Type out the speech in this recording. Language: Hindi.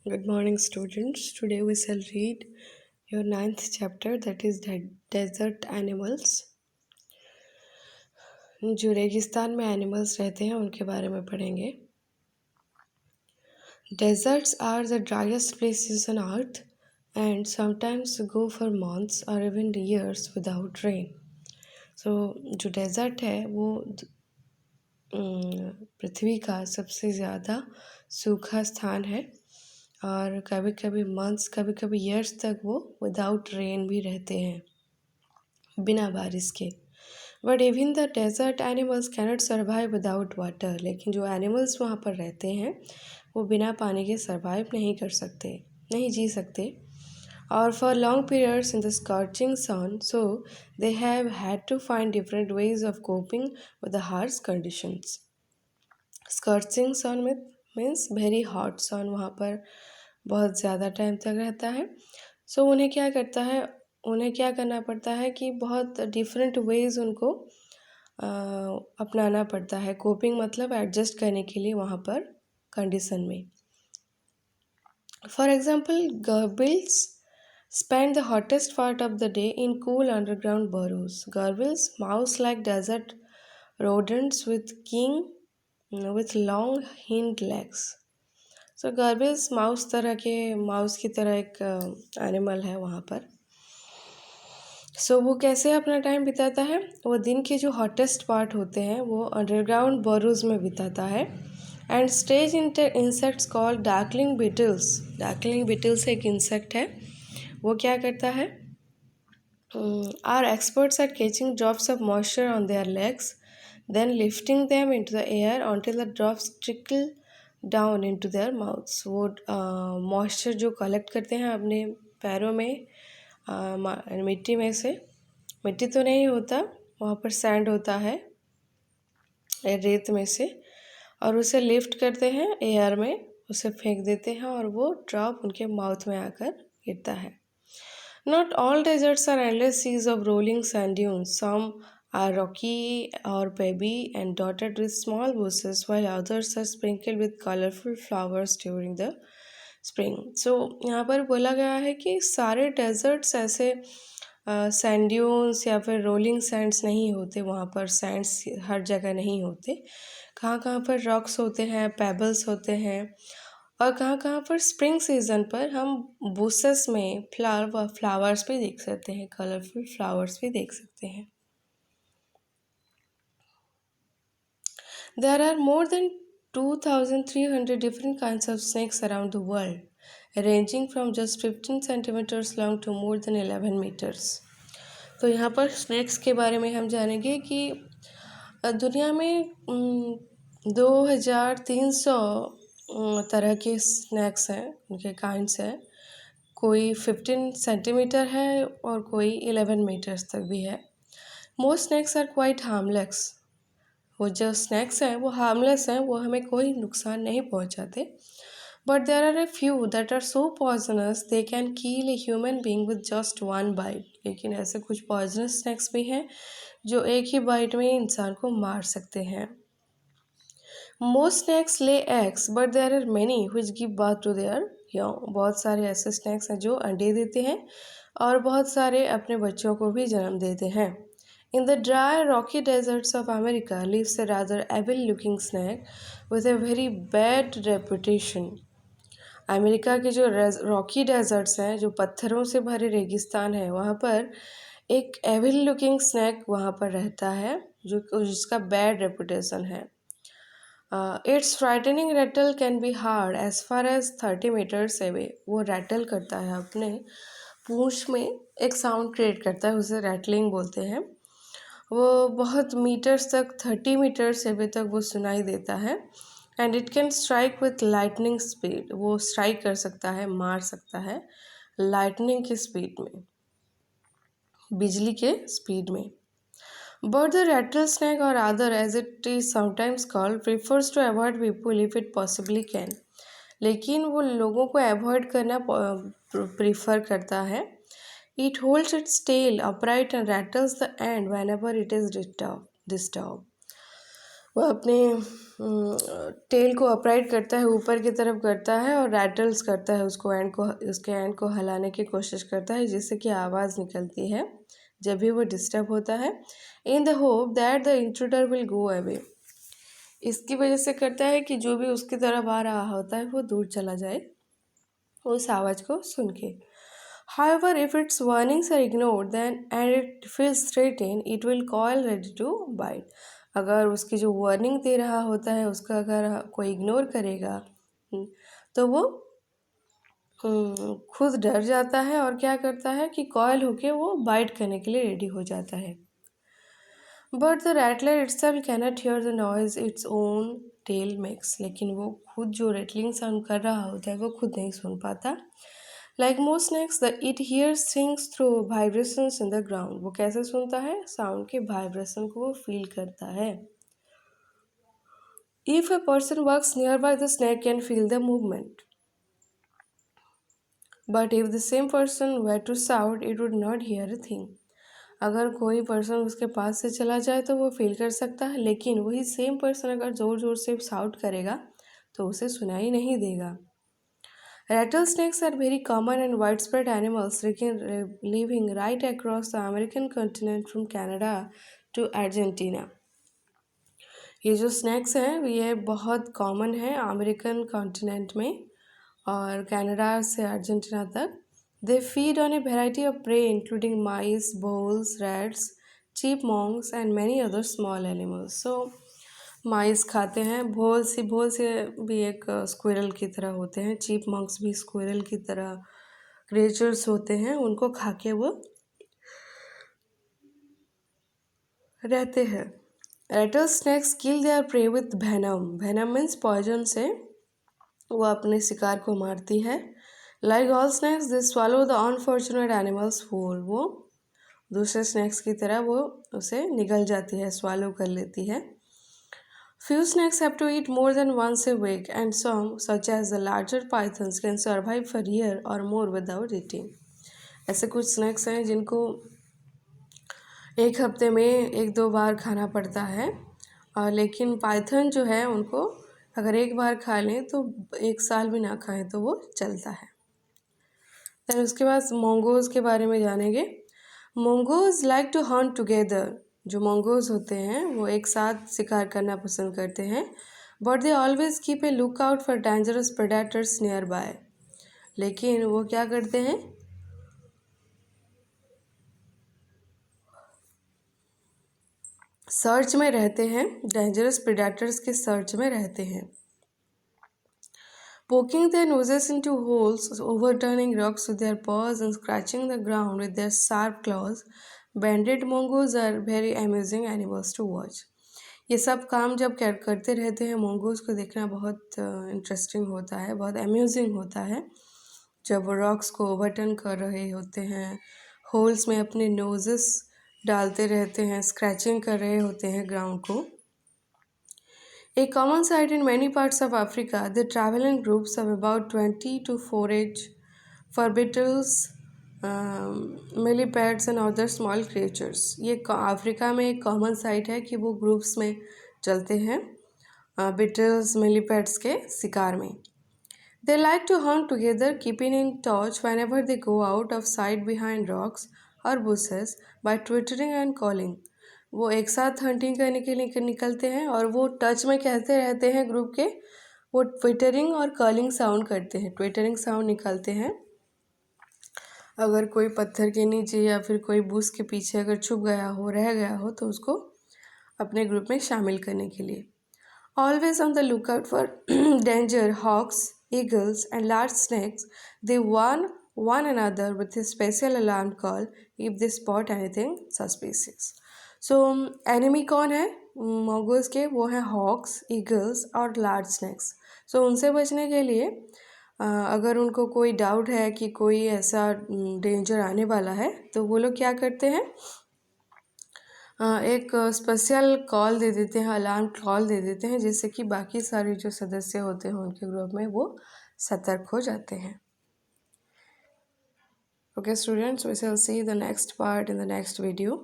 Good morning, students. Today we shall read your ninth chapter, that is the desert animals. जो रेगिस्तान में एनिमल्स रहते हैं उनके बारे में पढ़ेंगे. Deserts are the driest places on earth and sometimes go for months or even years without rain. So जो डेजर्ट है वो पृथ्वी का सबसे ज़्यादा सूखा स्थान है और कभी कभी मंथ्स कभी कभी ईयर्स तक वो विदाउट रेन भी रहते हैं बिना बारिश के. But even the desert animals cannot survive without water. लेकिन जो एनिमल्स वहाँ पर रहते हैं वो बिना पानी के सर्वाइव नहीं कर सकते, नहीं जी सकते. और for long periods in the scorching sun, so they have had to find different ways of coping with the harsh conditions. Scorching sun में मीन्स वेरी हॉट सन, वहाँ पर बहुत ज़्यादा टाइम तक रहता है. सो उन्हें क्या करना पड़ता है कि बहुत डिफरेंट वेज उनको अपनाना पड़ता है. कोपिंग मतलब एडजस्ट करने के लिए वहाँ पर कंडीशन में. For example, gerbils spend the hottest part of the day in cool underground burrows. Gargoyles, mouse-like desert rodents with long hind legs. So gargoyles mouse की तरह एक एनिमल है वहाँ पर. वो कैसे अपना टाइम बिताता है? वो दिन के जो हॉटेस्ट पार्ट होते हैं वो अंडरग्राउंड बरोज में बिताता है. And stage insects called darkling beetles. Darkling beetles एक इंसेक्ट है. वो क्या करता है? Are experts at catching drops of moisture on their legs, then lifting them into the air until the drops trickle down into their mouths. वो मॉइस्चर जो कलेक्ट करते हैं अपने पैरों में मिट्टी में से. मिट्टी तो नहीं होता, वहाँ पर सैंड होता है रेत में से, और उसे लिफ्ट करते हैं एयर में, उसे फेंक देते हैं और वो ड्रॉप उनके माउथ में आकर गिरता है. Not all deserts are endless seas of rolling sand dunes. Some are rocky or pebbly and dotted with small bushes, while others are sprinkled with colorful flowers during the spring. So यहाँ पर बोला गया है कि सारे डेजर्ट्स ऐसे सैंड ड्यून्स या फिर रोलिंग सैंड्स नहीं होते. वहाँ पर सैंड्स हर जगह नहीं होते. कहाँ कहाँ पर रॉक्स होते हैं, पेबल्स होते हैं, और कहाँ कहाँ पर स्प्रिंग सीजन पर हम बुसेस में फ्लावर्स भी देख सकते हैं, कलरफुल फ्लावर्स भी देख सकते हैं. There are more than 2,300 different kinds of snakes around the world, ranging from just 15 centimeters long to more than 11 meters. तो यहाँ पर स्नैक्स के बारे में हम जानेंगे कि दुनिया में 2,300 तरह के स्नैक्स हैं, उनके काइंड्स हैं. कोई 15 सेंटीमीटर है और कोई 11 मीटर्स तक भी है. Most snakes are quite harmless. वो जो स्नैक्स हैं वो हार्मलेस हैं, वो हमें कोई नुकसान नहीं पहुंचाते. But there are a few that are so poisonous they can kill a human being with just one bite. लेकिन ऐसे कुछ पॉइजनस स्नैक्स भी हैं जो एक ही बाइट में इंसान को मार सकते हैं. Most snakes lay eggs but there are many which give birth to their young. बहुत सारे ऐसे स्नैक्स हैं जो अंडे देते हैं और बहुत सारे अपने बच्चों को भी जन्म देते हैं. In the dry, rocky deserts of America lives a rather evil-looking snake with a very bad reputation. America के जो रॉकी डेजर्ट्स हैं, जो पत्थरों से भरे रेगिस्तान है, वहाँ पर एक एविल लुकिंग स्नैक वहाँ पर रहता है जिसका बैड रेपुटेशन है. Its frightening rattle can be heard as far as 30 metres away. वो रैटल करता है, अपने पूंछ में एक साउंड क्रिएट करता है, उसे रैटलिंग बोलते हैं. वो बहुत मीटर्स तक 30 मीटर्स अवे तक वो सुनाई देता है. And it can strike with lightning speed. वो स्ट्राइक कर सकता है, मार सकता है लाइटनिंग की स्पीड में, बिजली के स्पीड में. But the rattlesnake or other as it is sometimes called prefers to avoid people if it possibly can. लेकिन वो लोगों को अवॉइड करना प्रीफर करता है. It holds its tail upright and rattles the end whenever it is disturbed. वो अपने टेल को अपराइट करता है, ऊपर की तरफ करता है और रैटल्स करता है उसके एंड को हिलाने की कोशिश करता है जिससे कि आवाज़ निकलती है जब भी वो डिस्टर्ब होता है, in the hope that the intruder will go away. इसकी वजह से करता है कि जो भी उसकी तरफ आ रहा होता है वो दूर चला जाए उस आवाज़ को सुन के। However, if its warnings are ignored then and it feels threatened, it will coil ready to bite. अगर उसकी जो वार्निंग दे रहा होता है उसका अगर कोई इग्नोर करेगा तो वो खुद डर जाता है और क्या करता है कि कॉयल होके वो बाइट करने के लिए रेडी हो जाता है। But the rattler itself cannot hear the noise its own tail makes. लेकिन वो खुद जो रेटलिंग साउंड कर रहा होता है वो खुद नहीं सुन पाता। Like most snakes, it hears things through vibrations in the ground. वो कैसे सुनता है? साउंड के वाइब्रेशन को वो फील करता है। If a person walks nearby, the snake can feel the movement. But if the same person were to shout, it would not hear a thing. अगर कोई पर्सन उसके पास से चला जाए तो वो फील कर सकता है, लेकिन वही सेम पर्सन अगर ज़ोर ज़ोर से शाउट करेगा तो उसे सुनाई नहीं देगा। Rattlesnakes are very common and widespread animals living right across the American continent from Canada to Argentina. ये जो स्नैक्स हैं ये बहुत कॉमन है अमेरिकन कॉन्टिनेंट में और कनाडा से अर्जेंटीना तक। They feed on a variety of prey including mice, voles, rats, chipmunks and many other small animals. So mice खाते हैं, भोल से भी एक स्क्विरल की तरह होते हैं, चीपमंक्स भी स्क्विरल की तरह क्रिएचर्स होते हैं, उनको खा के वो रहते हैं। Rattle snakes kill their prey with venom. Venom means poison से वो अपने शिकार को मारती है। Like all snakes they swallow the unfortunate animals whole. वो दूसरे स्नैक्स की तरह वो उसे निगल जाती है, स्वालो कर लेती है। Few snakes have to eat more than once a week, and some, such as the larger pythons, can survive for a year or more without eating. ऐसे कुछ स्नैक्स हैं जिनको एक हफ्ते में 1-2 बार खाना पड़ता है, और लेकिन पाइथन जो है उनको अगर एक बार खा लें तो 1 साल भी ना खाएं तो वो चलता है। फिर उसके बाद मोंगोज के बारे में जानेंगे। Mongoose like to hunt together. जो मोंगोज होते हैं वो एक साथ शिकार करना पसंद करते हैं, but they always keep a look out for dangerous predators near by. लेकिन वो क्या करते हैं, सर्च में रहते हैं, डेंजरस प्रेडेटर्स के सर्च में रहते हैं। Poking their noses into holes, overturning rocks with their paws and scratching the ground with their sharp claws, banded mongoose are very amusing animals to watch. ये सब काम जब करते रहते हैं मोंगोज को देखना बहुत इंटरेस्टिंग होता है, बहुत अम्यूजिंग होता है। जब वो रॉक्स को ओवरटर्न कर रहे होते हैं, होल्स में अपने नोजेस डालते रहते हैं, स्क्रैचिंग कर रहे होते हैं ग्राउंड को। A common sight in many parts of Africa, they travel in groups of about 20 to forage for beetles, millipedes and other small creatures. ये अफ्रीका में एक कॉमन साइट है कि वो ग्रुप्स में चलते हैं beetles, millipedes के शिकार में। They like to hunt together, keeping in touch whenever they go out of sight behind rocks or bushes by twittering and calling. वो एक साथ हंटिंग करने के लिए निकलते हैं और वो टच में कहते रहते हैं ग्रुप के, वो ट्विटरिंग और कॉलिंग साउंड करते हैं, ट्विटरिंग साउंड निकालते हैं अगर कोई पत्थर के नीचे या फिर कोई बुश के पीछे अगर छुप गया हो, रह गया हो तो उसको अपने ग्रुप में शामिल करने के लिए। Always on the lookout for danger hawks, eagles and large snakes, they warn one another with a special alarm call if they spot anything suspicious. So enemy कौन है मोंगोज के? वो हैं हॉक्स, ईगल्स और लार्ज स्नैक्स। सो उनसे बचने के लिए अगर उनको कोई डाउट है कि कोई ऐसा डेंजर आने वाला है तो वो लोग क्या करते हैं, एक स्पेशल कॉल दे देते हैं, अलार्म कॉल दे देते हैं, जिससे कि बाकी सारे जो सदस्य होते हैं उनके ग्रुप में वो सतर्क हो जाते हैं। Okay students, we shall see the next part in the next video.